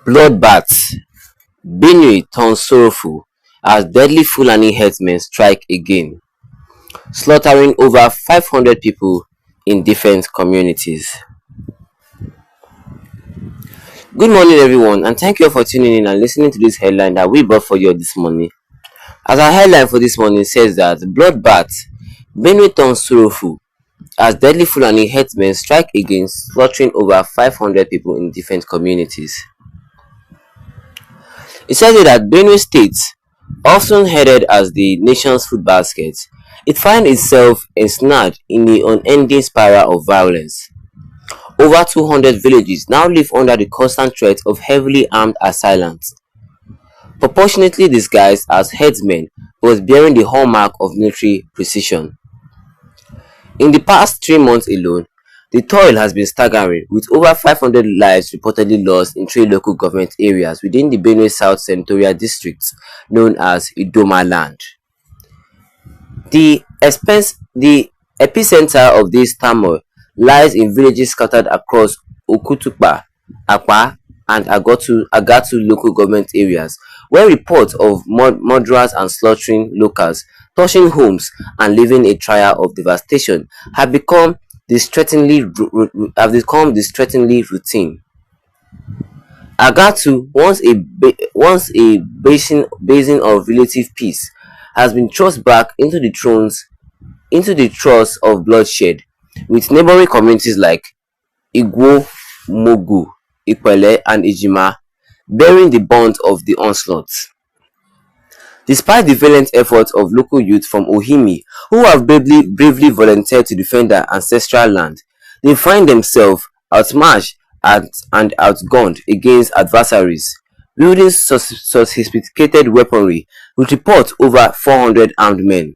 Bloodbath: Benue turns sorrowful as deadly Fulani herdsmen strike again, slaughtering over 500 people in different communities. Good morning, everyone, and thank you all for tuning in and listening to this headline that we brought for you this morning. As our headline for this morning says that Bloodbath: Benue turns sorrowful as deadly Fulani herdsmen strike again, slaughtering over 500 people in different communities. It says here that Benue State, often headed as the nation's food basket, it finds itself ensnared in the unending spiral of violence. Over 200 villages now live under the constant threat of heavily armed assailants, proportionately disguised as herdsmen but bearing the hallmark of military precision. In the past 3 months alone, the toll has been staggering, with over 500 lives reportedly lost in three local government areas within the Benue South Senatorial District known as Idoma Land. The epicenter of this turmoil lies in villages scattered across Okutukpa, Akpa, and Agatu local government areas, where reports of murderers and slaughtering locals, touching homes, and leaving a trail of devastation have become distressingly routine. Agatu, once a basin of relative peace, has been thrust back into the throes of bloodshed, with neighboring communities like Igbo, Mogu, Ipele, and Ijima bearing the brunt of the onslaught. Despite the valiant efforts of local youth from Ohimi who have bravely volunteered to defend their ancestral land, they find themselves outmatched and outgunned against adversaries, wielding sophisticated weaponry with reports over 400 armed men,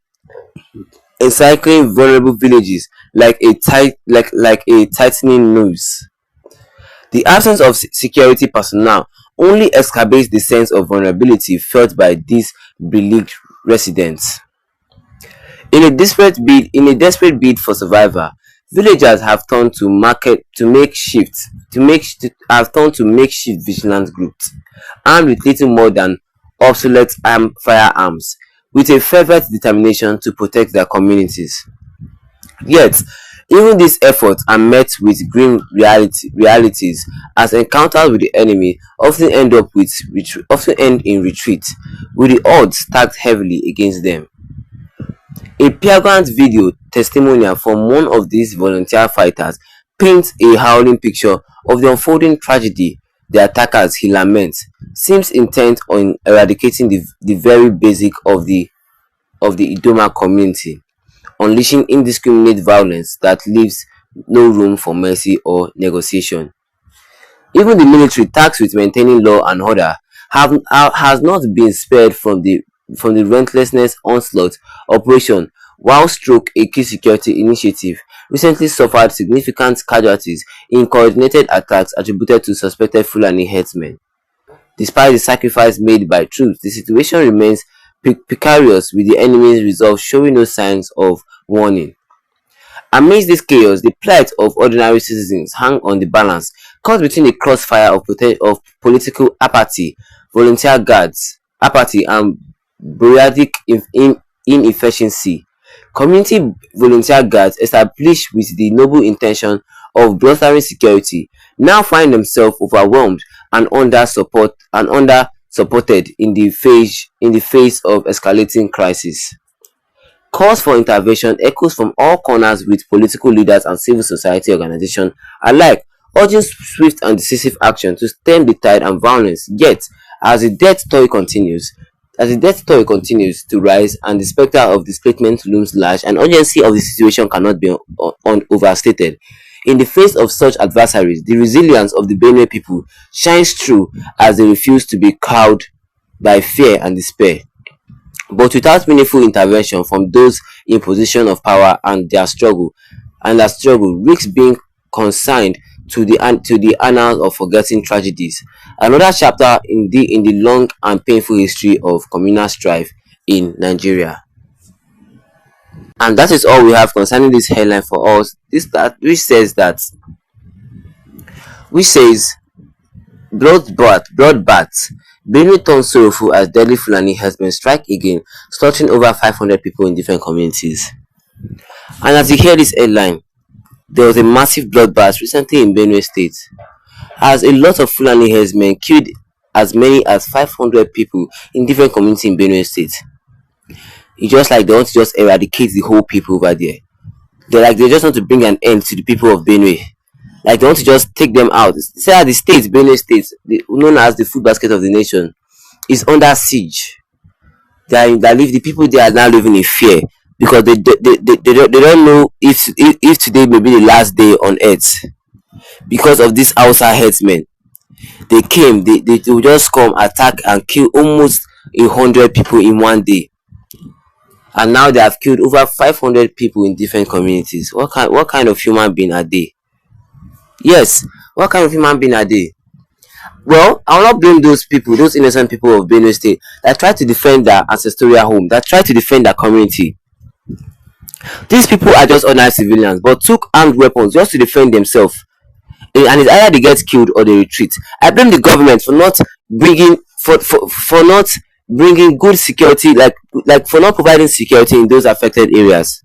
encircling vulnerable villages like a tightening noose. The absence of security personnel only exacerbates the sense of vulnerability felt by these beleaguered residents. In a desperate bid for survival, villagers have turned to makeshift vigilance groups, armed with little more than obsolete firearms, with a fervent determination to protect their communities. Yet, even these efforts are met with grim realities, as encounters with the enemy often end in retreat, with the odds stacked heavily against them. A poignant video testimonial from one of these volunteer fighters paints a howling picture of the unfolding tragedy. The attackers, he laments, seems intent on eradicating the very basic of the Idoma community, unleashing indiscriminate violence that leaves no room for mercy or negotiation. Even the military, tasked with maintaining law and order, has not been spared from the relentless onslaught. Operation Wild Stroke, a key security initiative, recently suffered significant casualties in coordinated attacks attributed to suspected Fulani herdsmen. Despite the sacrifice made by troops, the situation remains precarious, with the enemy's resolve showing no signs of warning. Amidst this chaos, the plight of ordinary citizens hang on the balance, caught between the crossfire of political apathy, and bureaucratic inefficiency. Community volunteer guards, established with the noble intention of bolstering security, now find themselves overwhelmed and under supported in the face of escalating crisis. Calls for intervention echoes from all corners, with political leaders and civil society organizations alike urging swift and decisive action to stem the tide and violence. Yet, as the death toll continues to rise and the specter of displacement looms large, and urgency of the situation cannot be overstated. In the face of such adversaries, the resilience of the Benue people shines through, as they refuse to be cowed by fear and despair. But without meaningful intervention from those in position of power, and their struggle risks being consigned to the annals of forgotten tragedies, another chapter in the long and painful history of communal strife in Nigeria. And that is all we have concerning this headline for us. Which says bloodbath. Benue turned sorrowful as deadly Fulani herdsmen strike again, slaughtering over 500 people in different communities. And as you hear this headline, there was a massive bloodbath recently in Benue State, as a lot of Fulani herdsmen killed as many as 500 people in different communities in Benue State. It's just like they want to just eradicate the whole people over there. They just want to bring an end to the people of Benue. Like they want to just take them out. Say that the state, Benue State, known as the food basket of the nation, is under siege. The people there are now living in fear because they don't know if today may be the last day on earth because of these Hausa herdsmen. They came, they will just come, attack and kill almost 100 people in one day. And now they have killed over 500 people in different communities. What kind of human being are they? Yes, what kind of human being are they? Well, I will not blame those people, those innocent people of Benue State that try to defend their ancestral home, that try to defend their community. These people are just ordinary civilians, but took armed weapons just to defend themselves. And it's either they get killed or they retreat. I blame the government for not bringing for not bringing good security, like for not providing security in those affected areas.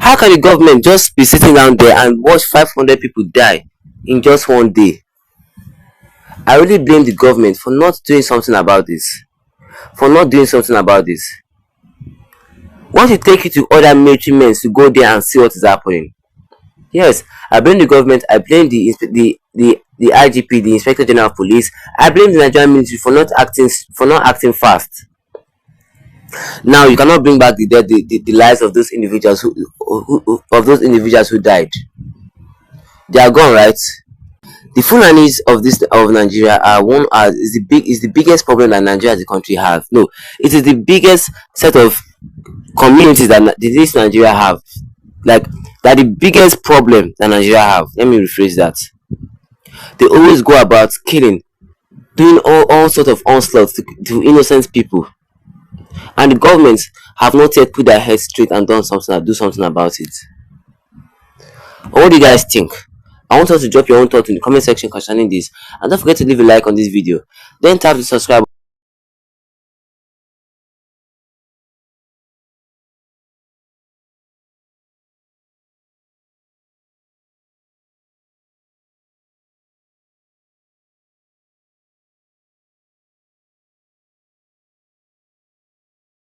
How can the government just be sitting down there and watch 500 people die in just one day? I really blame the government for not doing something about this. Want to take you to other military men to go there and see what is happening. Yes, I blame the government. I blame the IGP, the Inspector General of Police. I blame the Nigerian military for not acting fast. Now you cannot bring back the lives of those individuals who died. They are gone, right? The Fulanis of Nigeria is the biggest problem that Nigeria as a country has. No, it is the biggest set of communities that this Nigeria have. Like that, the biggest problem that Nigeria have. Let me rephrase that. They always go about killing, doing all sorts of onslaughts to innocent people. And the governments have not yet put their heads straight and do something about it. What do you guys think? I want us to drop your own thoughts in the comment section concerning this, and don't forget to leave a like on this video. Then tap the subscribe